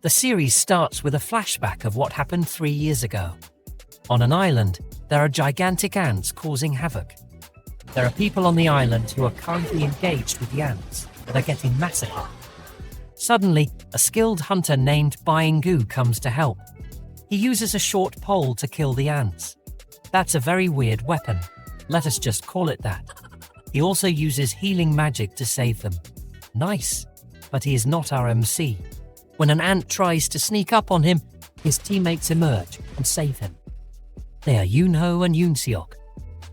The series starts with a flashback of what happened 3 years ago. On an island, there are gigantic ants causing havoc. There are people on the island who are currently engaged with the ants, but are getting massacred. Suddenly, a skilled hunter named Byingu comes to help. He uses a short pole to kill the ants. That's a very weird weapon. Let us just call it that. He also uses healing magic to save them. Nice, but he is not our MC. When an ant tries to sneak up on him, his teammates emerge and save him. They are Yoonho and Yoonseok.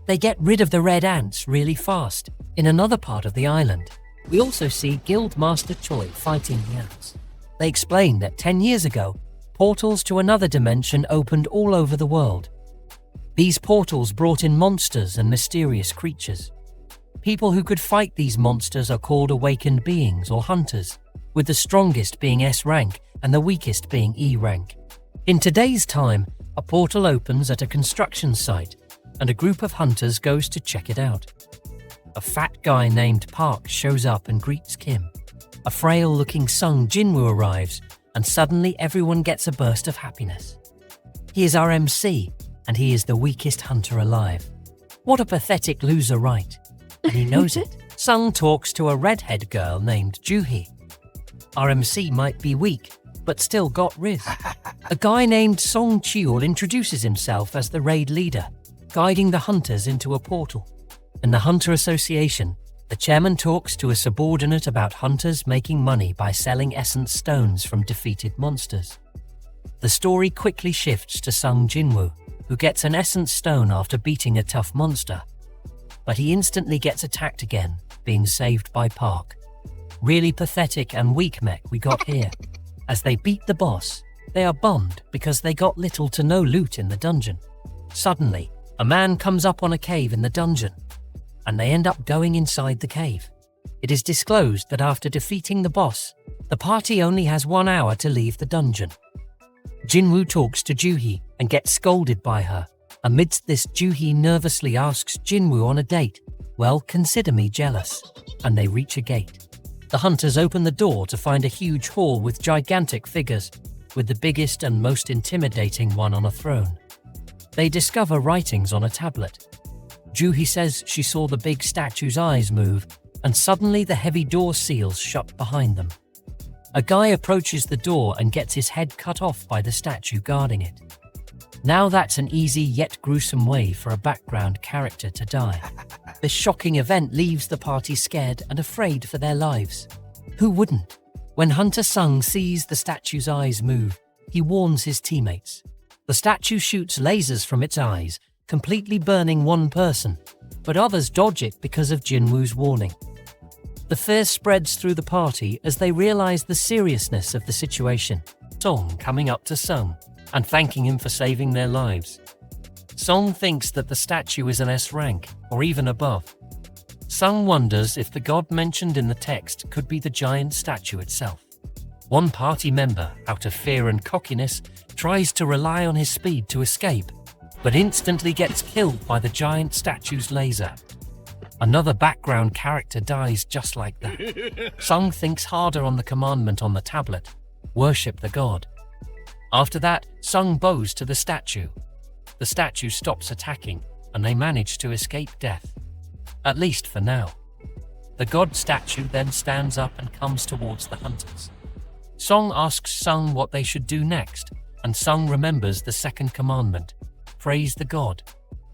They get rid of the red ants really fast. In another part of the island, we also see Guild Master Choi fighting the ants. They explain that 10 years ago, portals to another dimension opened all over the world. These portals brought in monsters and mysterious creatures. People who could fight these monsters are called awakened beings or hunters, with the strongest being S rank and the weakest being E rank. In today's time, a portal opens at a construction site, and a group of hunters goes to check it out. A fat guy named Park shows up and greets Kim. A frail-looking Sung Jin Woo arrives, and suddenly everyone gets a burst of happiness. He is our MC, and he is the weakest hunter alive. What a pathetic loser, right? And he knows it. Sung talks to a redhead girl named Juhi. Our MC might be weak, but still got Riz. A guy named Song Cheol introduces himself as the raid leader, guiding the hunters into a portal. In the Hunter Association, the chairman talks to a subordinate about hunters making money by selling essence stones from defeated monsters. The story quickly shifts to Sung Jinwoo, who gets an essence stone after beating a tough monster. But he instantly gets attacked again, being saved by Park. Really pathetic and weak mech we got here. As they beat the boss, they are bummed because they got little to no loot in the dungeon. Suddenly, a man comes up on a cave in the dungeon, and they end up going inside the cave. It is disclosed that after defeating the boss, the party only has 1 hour to leave the dungeon. Jinwoo talks to Juhi and gets scolded by her. Amidst this, Juhi nervously asks Jinwoo on a date. Well, consider me jealous. And they reach a gate. The hunters open the door to find a huge hall with gigantic figures, with the biggest and most intimidating one on a throne. They discover writings on a tablet. Juhi says she saw the big statue's eyes move, and suddenly the heavy door seals shut behind them. A guy approaches the door and gets his head cut off by the statue guarding it. Now that's an easy yet gruesome way for a background character to die. This shocking event leaves the party scared and afraid for their lives. Who wouldn't? When Hunter Sung sees the statue's eyes move, he warns his teammates. The statue shoots lasers from its eyes, completely burning one person, but others dodge it because of Jinwoo's warning. The fear spreads through the party as they realize the seriousness of the situation. Song coming up to Sung and thanking him for saving their lives. Song thinks that the statue is an S rank, or even above. Sung wonders if the god mentioned in the text could be the giant statue itself. One party member, out of fear and cockiness, tries to rely on his speed to escape, but instantly gets killed by the giant statue's laser. Another background character dies just like that. Sung thinks harder on the commandment on the tablet, worship the god. After that, Sung bows to the statue. The statue stops attacking, and they manage to escape death. At least for now. The god statue then stands up and comes towards the hunters. Song asks Sung what they should do next, and Sung remembers the second commandment, praise the god.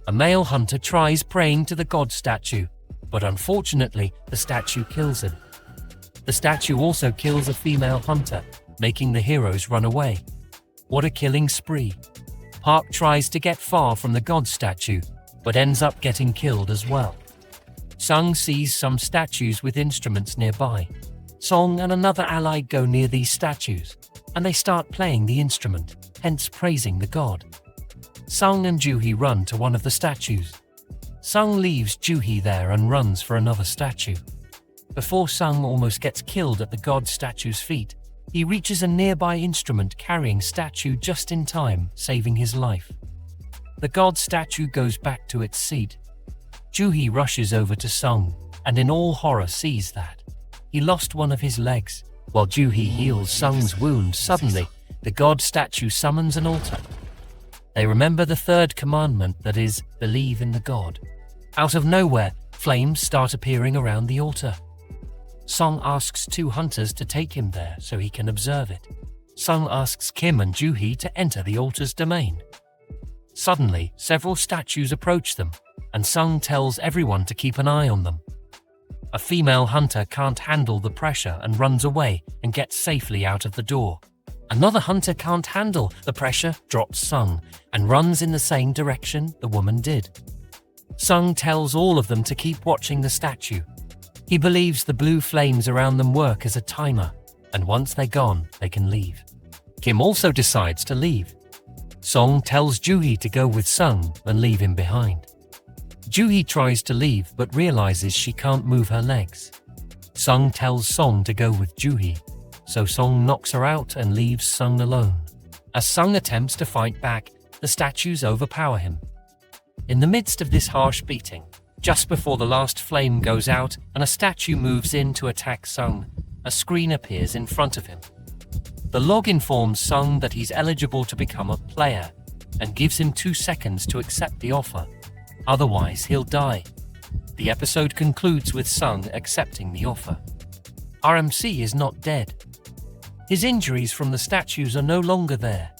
A male hunter tries praying to the god statue, but unfortunately, the statue kills him. The statue also kills a female hunter, making the heroes run away. What a killing spree. Park tries to get far from the god statue, but ends up getting killed as well. Sung sees some statues with instruments nearby. Song and another ally go near these statues, and they start playing the instrument, hence praising the god. Sung and Juhi run to one of the statues. Sung leaves Juhi there and runs for another statue. Before Sung almost gets killed at the god statue's feet, he reaches a nearby instrument carrying statue just in time, saving his life. The god statue goes back to its seat. Juhi rushes over to Sung, and in all horror sees that he lost one of his legs, While Juhi heals Sung's wound, suddenly, the god statue summons an altar. They remember the third commandment, that is, believe in the god. Out of nowhere, flames start appearing around the altar. Sung asks two hunters to take him there so he can observe it. Sung asks Kim and Juhi to enter the altar's domain. Suddenly, several statues approach them, and Sung tells everyone to keep an eye on them. A female hunter can't handle the pressure and runs away and gets safely out of the door. Another hunter can't handle the pressure, drops Sung, and runs in the same direction the woman did. Sung tells all of them to keep watching the statue. He believes the blue flames around them work as a timer, and once they're gone, they can leave. Kim also decides to leave. Song tells Juhi to go with Sung and leave him behind. Juhi tries to leave but realizes she can't move her legs. Sung tells Song to go with Juhi, so Song knocks her out and leaves Sung alone. As Sung attempts to fight back, the statues overpower him. In the midst of this harsh beating, just before the last flame goes out and a statue moves in to attack Sung, a screen appears in front of him. The log informs Sung that he's eligible to become a player and gives him 2 seconds to accept the offer. Otherwise, he'll die. The episode concludes with Sung accepting the offer. RMC is not dead. His injuries from the statues are no longer there.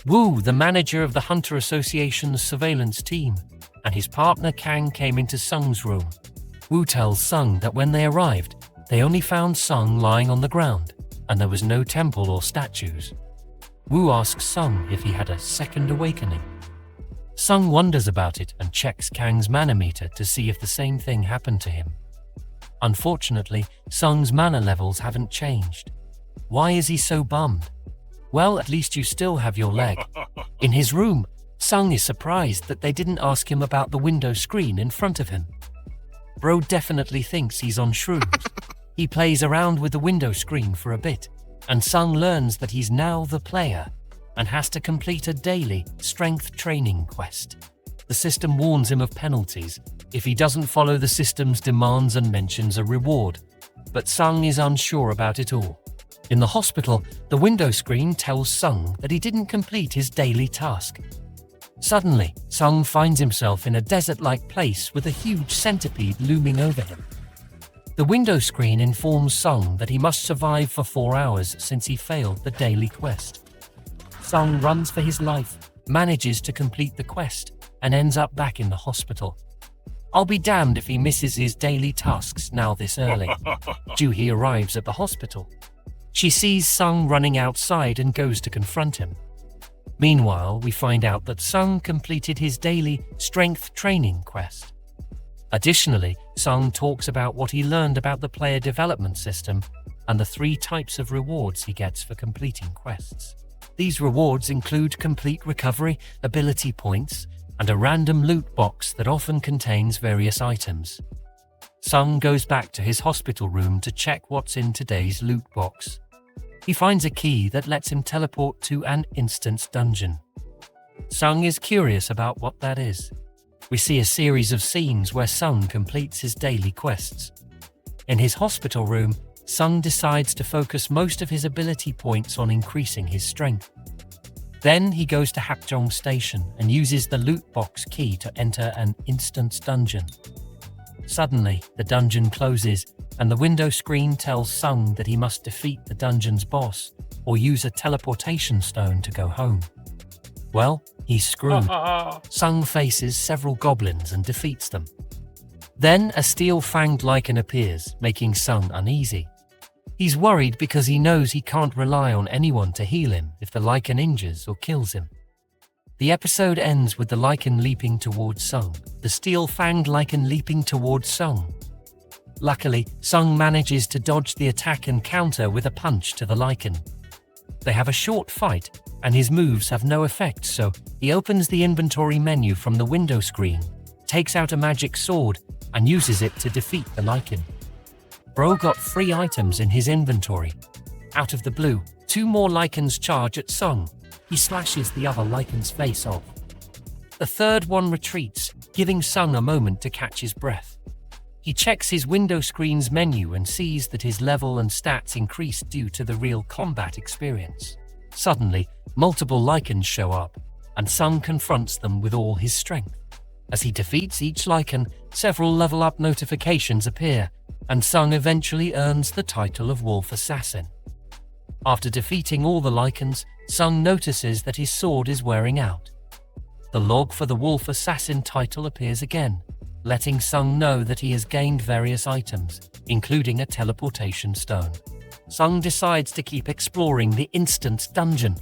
Woo, the manager of the Hunter Association's surveillance team, and his partner Kang came into Sung's room. Woo tells Sung that when they arrived, they only found Sung lying on the ground, and there was no temple or statues. Woo asks Sung if he had a second awakening. Sung wonders about it and checks Kang's mana meter to see if the same thing happened to him. Unfortunately, Sung's mana levels haven't changed. Why is he so bummed? Well, at least you still have your leg. In his room, Sung is surprised that they didn't ask him about the window screen in front of him. Bro definitely thinks he's on shrooms. He plays around with the window screen for a bit, and Sung learns that he's now the player and has to complete a daily strength training quest. The system warns him of penalties if he doesn't follow the system's demands and mentions a reward, but Sung is unsure about it all. In the hospital, the window screen tells Sung that he didn't complete his daily task. Suddenly, Sung finds himself in a desert-like place with a huge centipede looming over him. The window screen informs Sung that he must survive for 4 hours since he failed the daily quest. Sung runs for his life, manages to complete the quest, and ends up back in the hospital. I'll be damned if he misses his daily tasks now this early. Juhi arrives at the hospital. She sees Sung running outside and goes to confront him. Meanwhile, we find out that Sung completed his daily strength training quest. Additionally, Sung talks about what he learned about the player development system and the 3 types of rewards he gets for completing quests. These rewards include complete recovery, ability points, and a random loot box that often contains various items. Sung goes back to his hospital room to check what's in today's loot box. He finds a key that lets him teleport to an instance dungeon. Sung is curious about what that is. We see a series of scenes where Sung completes his daily quests. In his hospital room, Sung decides to focus most of his ability points on increasing his strength. Then he goes to Hakjong Station and uses the loot box key to enter an instance dungeon. Suddenly, the dungeon closes and the window screen tells Sung that he must defeat the dungeon's boss or use a teleportation stone to go home. Well, he's screwed. Sung faces several goblins and defeats them. Then a steel-fanged lichen appears, making Sung uneasy. He's worried because he knows he can't rely on anyone to heal him if the lichen injures or kills him. The episode ends with the lichen leaping towards Sung, the steel-fanged lichen leaping towards Sung. Luckily, Sung manages to dodge the attack and counter with a punch to the lichen. They have a short fight, and his moves have no effect, so he opens the inventory menu from the window screen, takes out a magic sword, and uses it to defeat the lichen. Bro got 3 items in his inventory. Out of the blue, 2 more lichens charge at Sung. He slashes the other lichen's face off. The third one retreats, giving Sung a moment to catch his breath. He checks his window screen's menu and sees that his level and stats increase due to the real combat experience. Suddenly, multiple Lycans show up, and Sung confronts them with all his strength. As he defeats each Lycan, several level-up notifications appear, and Sung eventually earns the title of Wolf Assassin. After defeating all the Lycans, Sung notices that his sword is wearing out. The log for the Wolf Assassin title appears again, letting Sung know that he has gained various items, including a teleportation stone. Sung decides to keep exploring the Instant Dungeon.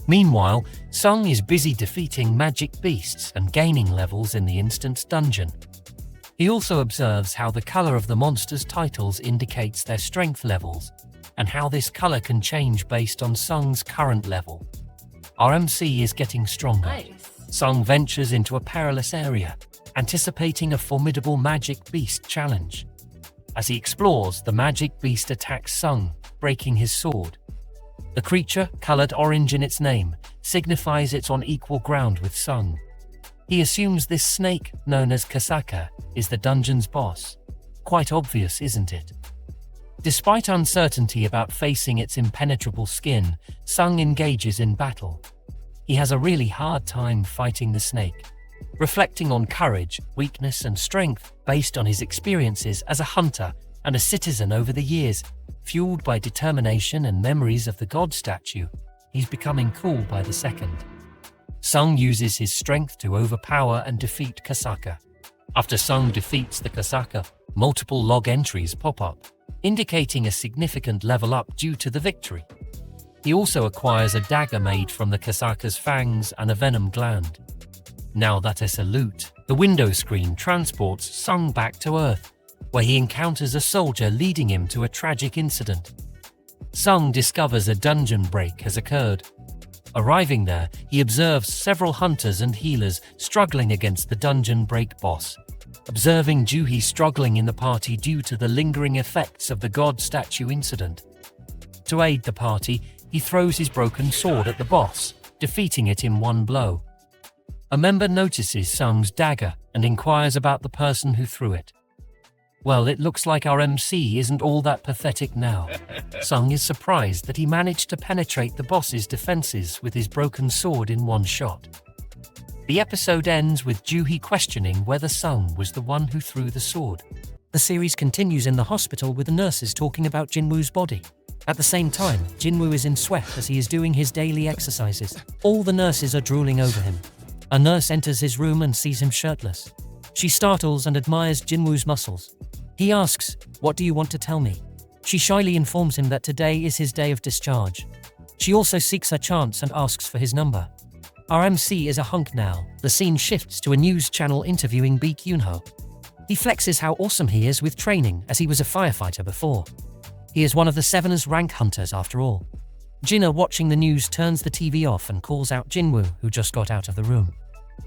Meanwhile, Sung is busy defeating magic beasts and gaining levels in the Instant Dungeon. He also observes how the color of the monsters' titles indicates their strength levels, and how this color can change based on Sung's current level. RMC is getting stronger. Nice. Sung ventures into a perilous area, anticipating a formidable magic beast challenge. As he explores, the magic beast attacks Sung, breaking his sword. The creature, colored orange in its name, signifies it's on equal ground with Sung. He assumes this snake, known as Kasaka, is the dungeon's boss. Quite obvious, isn't it? Despite uncertainty about facing its impenetrable skin, Sung engages in battle. He has a really hard time fighting the snake. Reflecting on courage, weakness, and strength based on his experiences as a hunter and a citizen over the years, fueled by determination and memories of the god statue, he's becoming cool by the second. Sung uses his strength to overpower and defeat Kasaka. After Sung defeats the Kasaka, multiple log entries pop up, indicating a significant level up due to the victory. He also acquires a dagger made from the Kasaka's fangs and a venom gland. Now that is a loot, the window screen transports Sung back to Earth, where he encounters a soldier leading him to a tragic incident. Sung discovers a dungeon break has occurred. Arriving there, he observes several hunters and healers struggling against the dungeon break boss. Observing Juhi struggling in the party due to the lingering effects of the god statue incident. To aid the party, he throws his broken sword at the boss, defeating it in one blow. A member notices Sung's dagger and inquires about the person who threw it. Well, it looks like our MC isn't all that pathetic now. Sung is surprised that he managed to penetrate the boss's defenses with his broken sword in one shot. The episode ends with Juhi questioning whether Sung was the one who threw the sword. The series continues in the hospital with the nurses talking about Jin Woo's body. At the same time, Jin Woo is in sweat as he is doing his daily exercises. All the nurses are drooling over him. A nurse enters his room and sees him shirtless. She startles and admires Jin Woo's muscles. He asks, "What do you want to tell me?" She shyly informs him that today is his day of discharge. She also seeks her chance and asks for his number. Our MC is a hunk now. The scene shifts to a news channel interviewing Baek Yoonho. He flexes how awesome he is with training, as he was a firefighter before. He is one of the Seveners rank hunters after all. Jinna, watching the news, turns the TV off and calls out Jin Woo, who just got out of the room.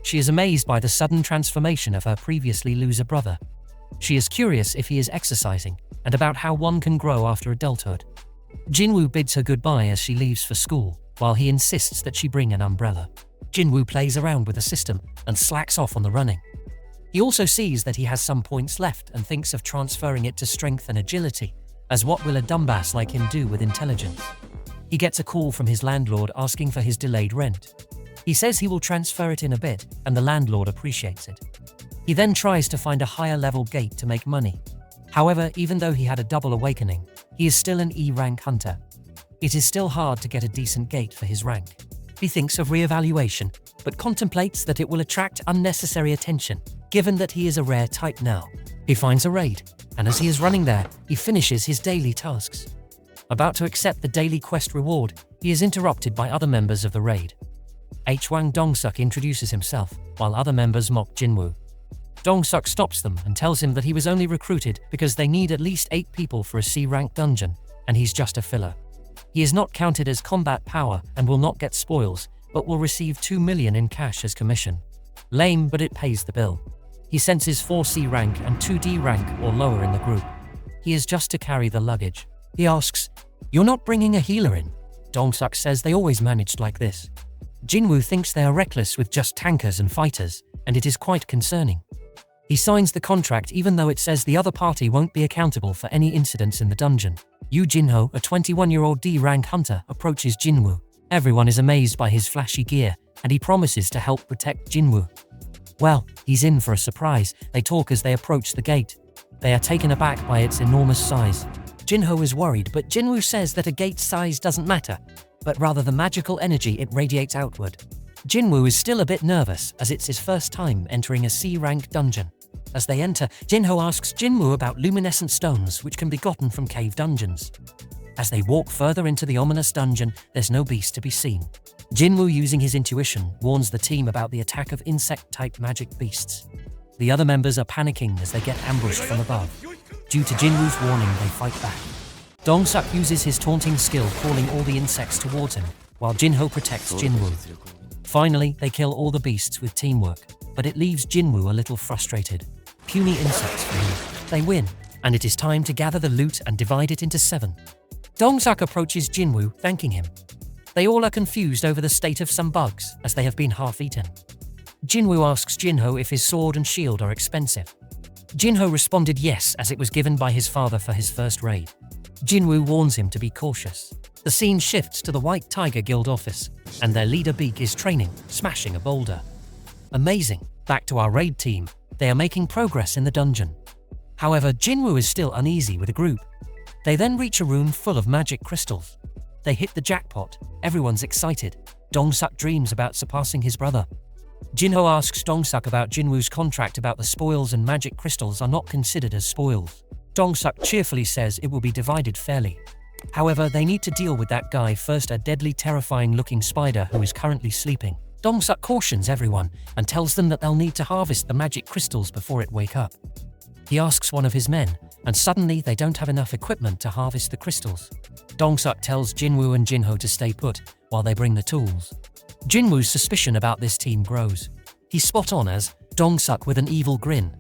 She is amazed by the sudden transformation of her previously loser brother. She is curious if he is exercising, and about how one can grow after adulthood. Jin Woo bids her goodbye as she leaves for school, while he insists that she bring an umbrella. Jin Woo plays around with the system and slacks off on the running. He also sees that he has some points left and thinks of transferring it to strength and agility, as what will a dumbass like him do with intelligence? He gets a call from his landlord asking for his delayed rent. He says he will transfer it in a bit, and the landlord appreciates it. He then tries to find a higher level gate to make money. However, even though he had a double awakening, he is still an E-rank hunter. It is still hard to get a decent gate for his rank. He thinks of re-evaluation, but contemplates that it will attract unnecessary attention, given that he is a rare type now. He finds a raid, and as he is running there, he finishes his daily tasks. About to accept the daily quest reward, he is interrupted by other members of the raid. Hwang Dong-suk introduces himself, while other members mock Jin Woo. Dong-suk stops them and tells him that he was only recruited because they need at least 8 people for a C-rank dungeon, and he's just a filler. He is not counted as combat power and will not get spoils, but will receive 2 million in cash as commission. Lame, but it pays the bill. He senses 4 C rank and 2 D rank or lower in the group. He is just to carry the luggage. He asks, "You're not bringing a healer in?" Dong-suk says they always managed like this. Jin Woo thinks they are reckless with just tankers and fighters, and it is quite concerning. He signs the contract even though it says the other party won't be accountable for any incidents in the dungeon. Yu Jinho, a 21-year-old D-rank hunter, approaches Jinwoo. Everyone is amazed by his flashy gear, and he promises to help protect Jinwoo. Well, he's in for a surprise. They talk as they approach the gate. They are taken aback by its enormous size. Jinho is worried, but Jinwoo says that a gate's size doesn't matter, but rather the magical energy it radiates outward. Jinwoo is still a bit nervous, as it's his first time entering a C-rank dungeon. As they enter, Jinho asks Jinwoo about luminescent stones which can be gotten from cave dungeons. As they walk further into the ominous dungeon, there's no beast to be seen. Jinwoo, using his intuition, warns the team about the attack of insect-type magic beasts. The other members are panicking as they get ambushed from above. Due to Jinwoo's warning, they fight back. Dong-suk uses his taunting skill, calling all the insects towards him, while Jinho protects Jinwoo. Finally, they kill all the beasts with teamwork, but it leaves Jinwoo a little frustrated. Puny insects for him. They win, and it is time to gather the loot and divide it into 7. Dong-suk approaches Jinwoo, thanking him. They all are confused over the state of some bugs, as they have been half-eaten. Jinwoo asks Jinho if his sword and shield are expensive. Jinho responded yes, as it was given by his father for his first raid. Jinwoo warns him to be cautious. The scene shifts to the White Tiger Guild office, and their leader Beak is training, smashing a boulder. Amazing. Back to our raid team. They are making progress in the dungeon. However, Jinwoo is still uneasy with the group. They then reach a room full of magic crystals. They hit the jackpot. Everyone's excited. Dong-suk dreams about surpassing his brother. Jinho asks Dong-suk about Jinwoo's contract about the spoils, and magic crystals are not considered as spoils. Dong-suk cheerfully says it will be divided fairly. However, they need to deal with that guy first, a deadly, terrifying-looking spider who is currently sleeping. Dong-suk cautions everyone and tells them that they'll need to harvest the magic crystals before it wake up. He asks one of his men, and suddenly they don't have enough equipment to harvest the crystals. Dong-suk tells Jinwoo and Jinho to stay put while they bring the tools. Jinwoo's suspicion about this team grows. He's spot on as Dong-suk, with an evil grin,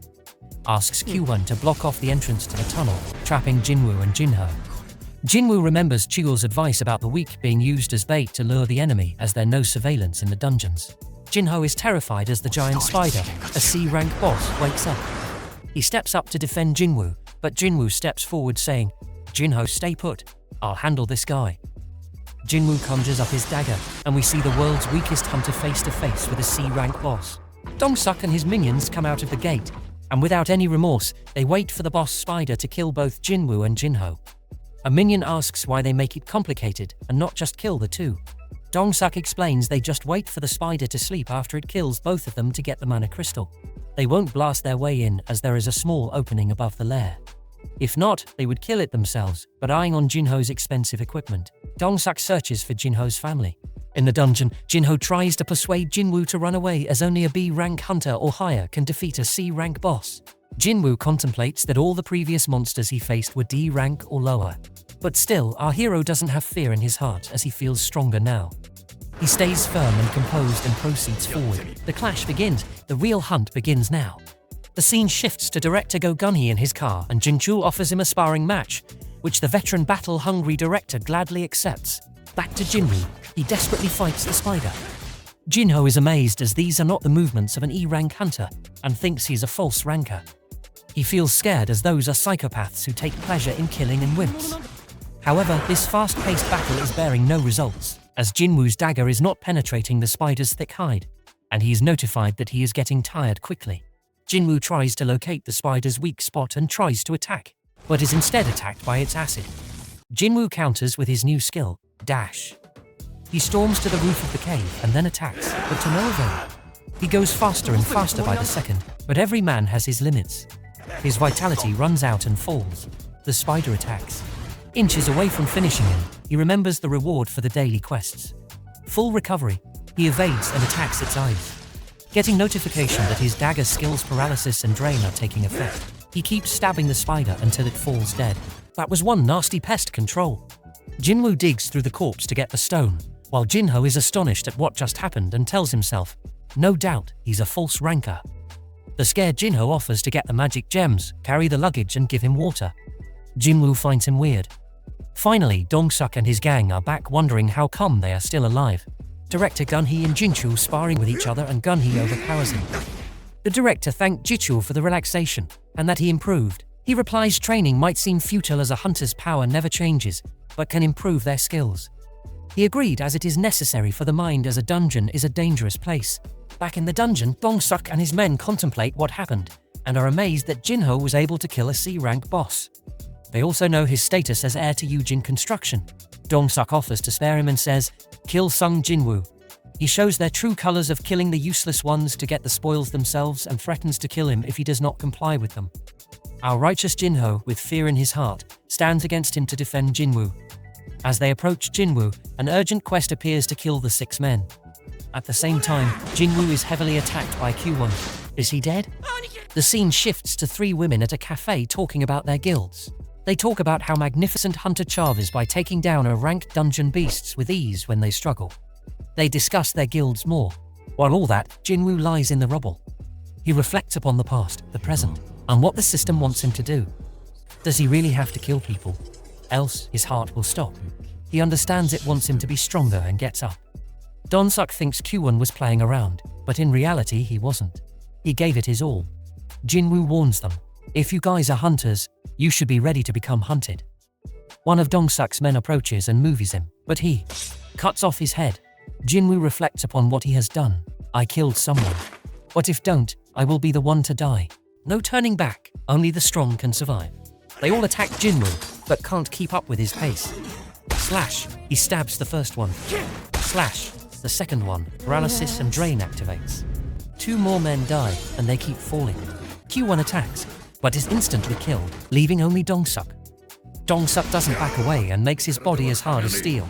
asks Q1 to block off the entrance to the tunnel, trapping Jinwoo and Jinho. Jinwoo remembers Chiul's advice about the weak being used as bait to lure the enemy, as there's no surveillance in the dungeons. Jinho is terrified as the giant spider, a C-rank boss, wakes up. He steps up to defend Jinwoo, but Jinwoo steps forward saying, "Jinho, stay put. I'll handle this guy." Jinwoo conjures up his dagger, and we see the world's weakest hunter face to face with a C-rank boss. Dong-suk and his minions come out of the gate, and without any remorse, they wait for the boss spider to kill both Jinwoo and Jinho. A minion asks why they make it complicated and not just kill the two. Dong-suk explains they just wait for the spider to sleep after it kills both of them to get the mana crystal. They won't blast their way in, as there is a small opening above the lair. If not, they would kill it themselves, but eyeing on Jinho's expensive equipment, Dong-suk searches for Jinho's family. In the dungeon, Jinho tries to persuade Jinwoo to run away, as only a B-rank hunter or higher can defeat a C-rank boss. Jinwoo contemplates that all the previous monsters he faced were D-rank or lower. But still, our hero doesn't have fear in his heart, as he feels stronger now. He stays firm and composed and proceeds forward. The clash begins. The real hunt begins now. The scene shifts to director Go Gunhee in his car, and Jinchul offers him a sparring match, which the veteran battle-hungry director gladly accepts. Back to Jinwoo. He desperately fights the spider. Jinho is amazed, as these are not the movements of an E-rank hunter, and thinks he's a false ranker. He feels scared, as those are psychopaths who take pleasure in killing and wimps. However, this fast-paced battle is bearing no results, as Jinwoo's dagger is not penetrating the spider's thick hide, and he is notified that he is getting tired quickly. Jinwoo tries to locate the spider's weak spot and tries to attack, but is instead attacked by its acid. Jinwoo counters with his new skill, Dash. He storms to the roof of the cave and then attacks, but to no avail. He goes faster and faster by the second, but every man has his limits. His vitality runs out and falls. The spider attacks. Inches away from finishing him, he remembers the reward for the daily quests. Full recovery, he evades and attacks its eyes. Getting notification that his dagger skills paralysis and drain are taking effect, he keeps stabbing the spider until it falls dead. That was one nasty pest control. Jinwoo digs through the corpse to get the stone, while Jinho is astonished at what just happened and tells himself, no doubt, he's a false ranker. The scared Jinho offers to get the magic gems, carry the luggage and give him water. Jinwoo finds him weird. Finally, Dong-suk and his gang are back, wondering how come they are still alive. Director Gunhee and Jinchul sparring with each other, and Gunhee overpowers him. The director thanked Jichul for the relaxation, and that he improved. He replies training might seem futile as a hunter's power never changes, but can improve their skills. He agreed as it is necessary for the mind as a dungeon is a dangerous place. Back in the dungeon, Dong-suk and his men contemplate what happened, and are amazed that Jinho was able to kill a C-rank boss. They also know his status as heir to Yujin Construction. Dong-suk offers to spare him and says, "Kill Sung Jinwoo." He shows their true colors of killing the useless ones to get the spoils themselves and threatens to kill him if he does not comply with them. Our righteous Jinho, with fear in his heart, stands against him to defend Jinwoo. As they approach Jinwoo, an urgent quest appears to kill the 6 men. At the same time, Jinwoo is heavily attacked by Q1. Is he dead? The scene shifts to 3 women at a cafe talking about their guilds. They talk about how magnificent Hunter Chav is by taking down a ranked dungeon beasts with ease when they struggle. They discuss their guilds more. While all that, Jinwoo lies in the rubble. He reflects upon the past, the present, and what the system wants him to do. Does he really have to kill people? Else, his heart will stop. He understands it wants him to be stronger and gets up. Dong-suk thinks Q1 was playing around, but in reality he wasn't. He gave it his all. Jinwoo warns them, "If you guys are hunters, you should be ready to become hunted." One of Dong-suk's men approaches and moves him, but he cuts off his head. Jinwoo reflects upon what he has done. "I killed someone. What if don't? I will be the one to die." No turning back, only the strong can survive. They all attack Jinwoo, but can't keep up with his pace. Slash, he stabs the first one. Slash, the second one, paralysis and drain activates. 2 more men die, and they keep falling. Q1 attacks, but is instantly killed, leaving only Dong-suk. Dong-suk doesn't back away and makes his body as hard as steel.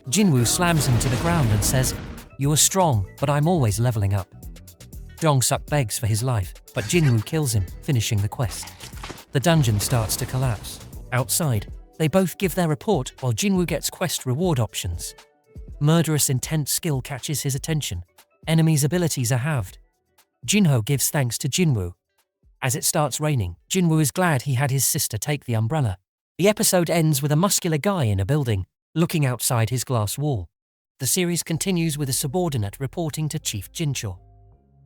Jinwoo slams him to the ground and says, "You are strong, but I'm always leveling up." Dong-suk begs for his life, but Jinwoo kills him, finishing the quest. The dungeon starts to collapse. Outside, they both give their report while Jinwoo gets quest reward options. Murderous intense skill catches his attention. Enemies' abilities are halved. Jinho gives thanks to Jinwoo. As it starts raining, Jinwoo is glad he had his sister take the umbrella. The episode ends with a muscular guy in a building, looking outside his glass wall. The series continues with a subordinate reporting to Chief Jincho.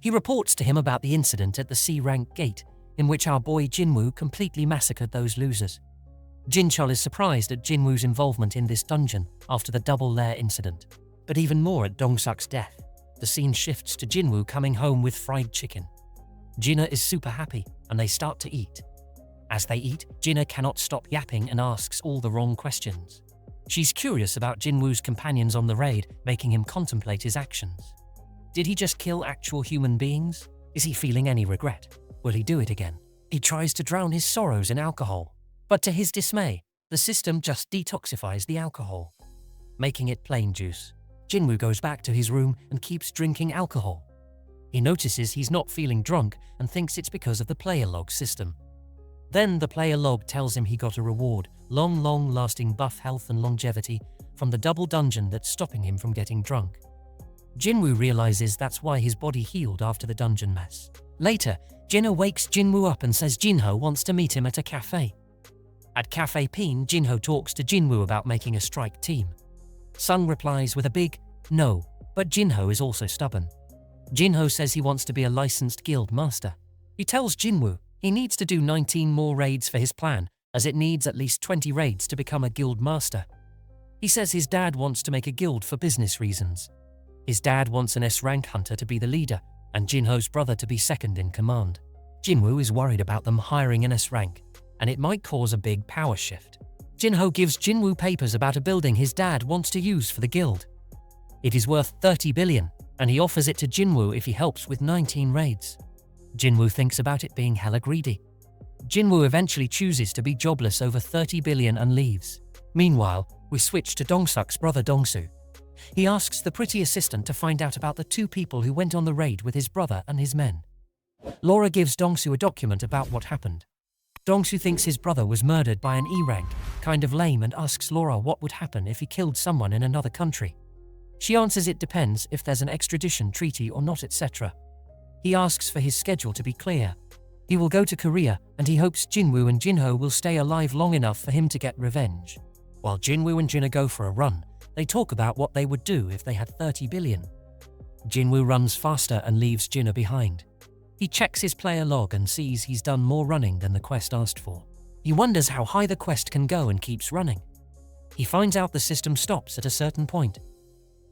He reports to him about the incident at the C-rank gate, in which our boy Jinwoo completely massacred those losers. Jinchul is surprised at Jinwoo's involvement in this dungeon after the double lair incident, but even more at Dong-suk's death. The scene shifts to Jinwoo coming home with fried chicken. Jinna is super happy, and they start to eat. As they eat, Jinna cannot stop yapping and asks all the wrong questions. She's curious about Jinwoo's companions on the raid, making him contemplate his actions. Did he just kill actual human beings? Is he feeling any regret? Will he do it again? He tries to drown his sorrows in alcohol, but to his dismay, the system just detoxifies the alcohol, making it plain juice. Jinwoo goes back to his room and keeps drinking alcohol. He notices he's not feeling drunk and thinks it's because of the player log system. Then the player log tells him he got a reward, long-lasting buff health and longevity, from the double dungeon that's stopping him from getting drunk. Jinwoo realizes that's why his body healed after the dungeon mess. Later, Jinho wakes Jinwoo up and says Jinho wants to meet him at a cafe. At Cafe Peen, Jinho talks to Jinwoo about making a strike team. Sung replies with a big no, but Jinho is also stubborn. Jinho says he wants to be a licensed guild master. He tells Jinwoo he needs to do 19 more raids for his plan, as it needs at least 20 raids to become a guild master. He says his dad wants to make a guild for business reasons. His dad wants an S-rank hunter to be the leader, and Jinho's brother to be second in command. Jinwoo is worried about them hiring an S-rank, and it might cause a big power shift. Jinho gives Jinwoo papers about a building his dad wants to use for the guild. It is worth 30 billion, and he offers it to Jinwoo if he helps with 19 raids. Jinwoo thinks about it being hella greedy. Jinwoo eventually chooses to be jobless over 30 billion and leaves. Meanwhile, we switch to Dong-suk's brother Dong-soo. He asks the pretty assistant to find out about the 2 people who went on the raid with his brother and his men. Laura gives Dong-soo a document about what happened. Dong-soo thinks his brother was murdered by an E-rank, kind of lame, and asks Laura what would happen if he killed someone in another country. She answers it depends if there's an extradition treaty or not, etc. He asks for his schedule to be clear. He will go to Korea, and he hopes Jinwoo and Jinho will stay alive long enough for him to get revenge. While Jinwoo and Jinna go for a run, they talk about what they would do if they had 30 billion. Jinwoo runs faster and leaves Jinna behind. He checks his player log and sees he's done more running than the quest asked for. He wonders how high the quest can go and keeps running. He finds out the system stops at a certain point.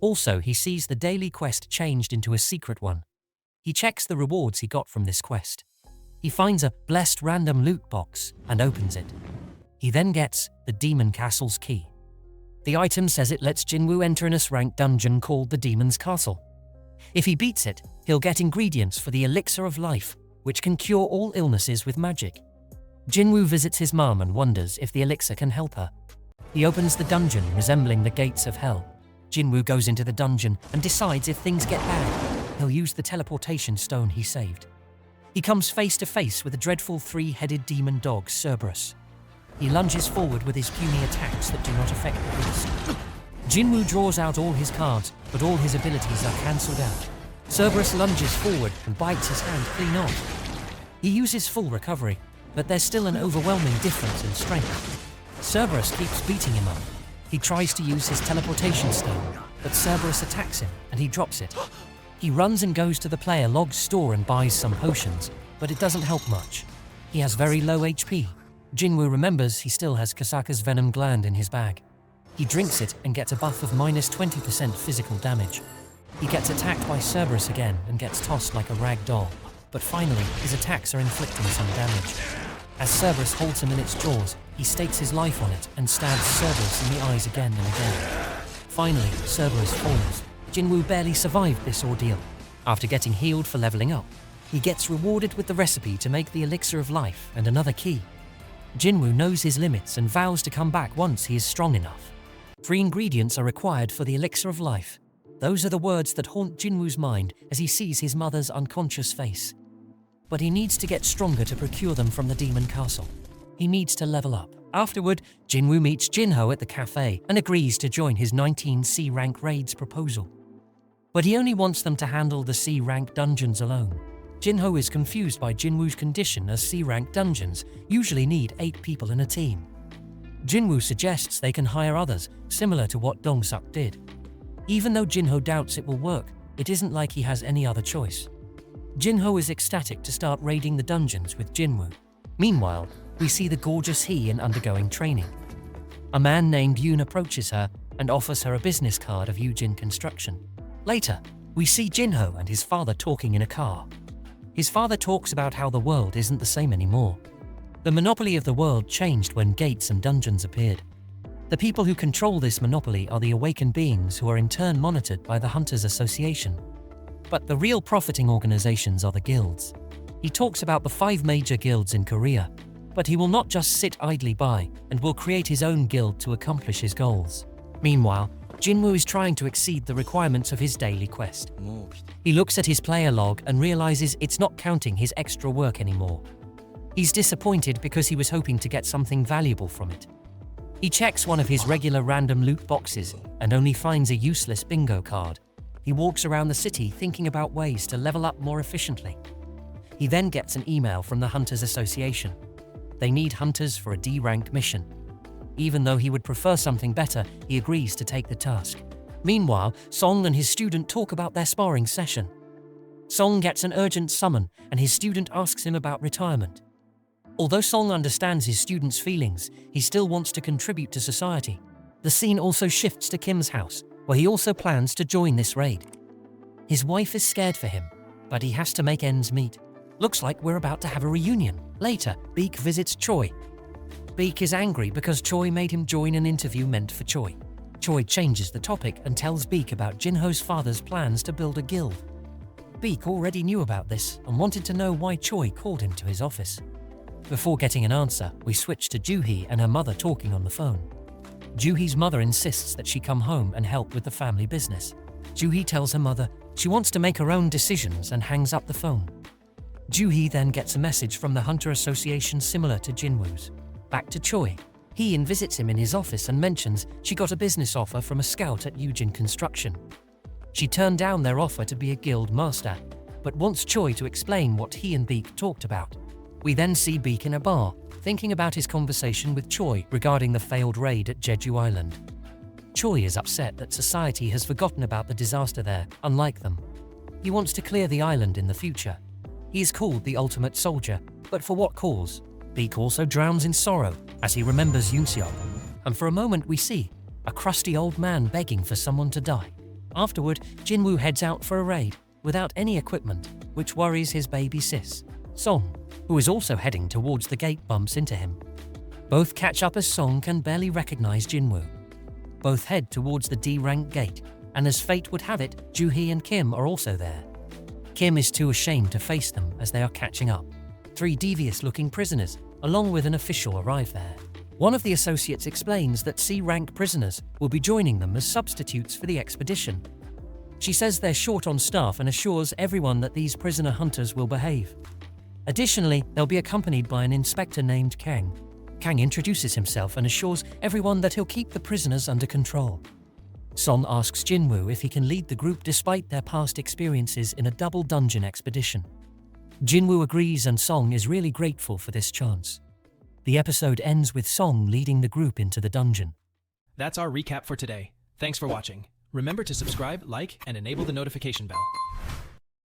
Also, he sees the daily quest changed into a secret one. He checks the rewards he got from this quest. He finds a blessed random loot box and opens it. He then gets the Demon Castle's key. The item says it lets Jin Woo enter an S-rank dungeon called the Demon's Castle. If he beats it, he'll get ingredients for the Elixir of Life, which can cure all illnesses with magic. Jin Woo visits his mom and wonders if the elixir can help her. He opens the dungeon resembling the gates of hell. Jin Woo goes into the dungeon and decides if things get bad, he'll use the teleportation stone he saved. He comes face to face with a dreadful three-headed demon dog, Cerberus. He lunges forward with his puny attacks that do not affect the beast. Jin Woo draws out all his cards, but all his abilities are cancelled out. Cerberus lunges forward and bites his hand clean off. He uses full recovery, but there's still an overwhelming difference in strength. Cerberus keeps beating him up. He tries to use his teleportation stone, but Cerberus attacks him and he drops it. He runs and goes to the player log's store and buys some potions, but it doesn't help much. He has very low HP. Jin Woo remembers he still has Kasaka's venom gland in his bag. He drinks it and gets a buff of minus 20% physical damage. He gets attacked by Cerberus again and gets tossed like a rag doll, but finally his attacks are inflicting some damage. As Cerberus holds him in its jaws, he stakes his life on it and stabs Cerberus in the eyes again and again. Finally, Cerberus falls. Jin Woo barely survived this ordeal. After getting healed for leveling up, he gets rewarded with the recipe to make the Elixir of Life and another key. Jin Woo knows his limits and vows to come back once he is strong enough. 3 ingredients are required for the Elixir of Life. Those are the words that haunt Jin Woo's mind as he sees his mother's unconscious face. But he needs to get stronger to procure them from the Demon Castle. He needs to level up. Afterward, Jin Woo meets Jin-ho at the cafe and agrees to join his 19 C-rank raids proposal. But he only wants them to handle the C-rank dungeons alone. Jin-ho is confused by Jin Woo's condition as C-rank dungeons usually need 8 people in a team. Jin Woo suggests they can hire others, similar to what Dong-suk did. Even though Jin-ho doubts it will work, it isn't like he has any other choice. Jin-ho is ecstatic to start raiding the dungeons with Jin Woo. Meanwhile, we see the gorgeous Hee undergoing training. A man named Yoon approaches her and offers her a business card of Yujin Construction. Later, we see Jin-ho and his father talking in a car. His father talks about how the world isn't the same anymore. The monopoly of the world changed when gates and dungeons appeared. The people who control this monopoly are the awakened beings who are in turn monitored by the Hunters Association. But the real profiting organizations are the guilds. He talks about the 5 major guilds in Korea, but he will not just sit idly by and will create his own guild to accomplish his goals. Meanwhile, Jin Woo is trying to exceed the requirements of his daily quest. He looks at his player log and realizes it's not counting his extra work anymore. He's disappointed because he was hoping to get something valuable from it. He checks one of his regular random loot boxes and only finds a useless bingo card. He walks around the city thinking about ways to level up more efficiently. He then gets an email from the Hunters Association. They need hunters for a D-rank mission. Even though he would prefer something better, he agrees to take the task. Meanwhile, Song and his student talk about their sparring session. Song gets an urgent summon and his student asks him about retirement. Although Song understands his student's feelings, he still wants to contribute to society. The scene also shifts to Kim's house, where he also plans to join this raid. His wife is scared for him, but he has to make ends meet. Looks like we're about to have a reunion. Later, Beek visits Choi. Beek is angry because Choi made him join an interview meant for Choi. Choi changes the topic and tells Beek about Jin-ho's father's plans to build a guild. Beek already knew about this and wanted to know why Choi called him to his office. Before getting an answer, we switch to Joo-hee and her mother talking on the phone. Joo-hee's mother insists that she come home and help with the family business. Joo-hee tells her mother she wants to make her own decisions and hangs up the phone. Joo-hee then gets a message from the Hunter Association similar to Jin Woo's. Back to Choi. He visits him in his office and mentions she got a business offer from a scout at Yujin Construction. She turned down their offer to be a guild master, but wants Choi to explain what he and Beek talked about. We then see Beek in a bar, thinking about his conversation with Choi regarding the failed raid at Jeju Island. Choi is upset that society has forgotten about the disaster there, unlike them. He wants to clear the island in the future. He is called the ultimate soldier, but for what cause? Beak also drowns in sorrow as he remembers Yoonseok, and for a moment we see a crusty old man begging for someone to die. Afterward, Jin Woo heads out for a raid without any equipment, which worries his baby sis. Song, who is also heading towards the gate, bumps into him. Both catch up as Song can barely recognize Jin Woo. Both head towards the D-rank gate, and as fate would have it, Joo-hee and Kim are also there. Kim is too ashamed to face them as they are catching up. 3 devious-looking prisoners, along with an official, arrive there. One of the associates explains that C-rank prisoners will be joining them as substitutes for the expedition. She says they're short on staff and assures everyone that these prisoner hunters will behave. Additionally, they'll be accompanied by an inspector named Kang. Kang introduces himself and assures everyone that he'll keep the prisoners under control. Song asks Jin Woo if he can lead the group despite their past experiences in a double dungeon expedition. Jin Woo agrees and Song is really grateful for this chance. The episode ends with Song leading the group into the dungeon. That's our recap for today. Thanks for watching. Remember to subscribe, like, and enable the notification bell.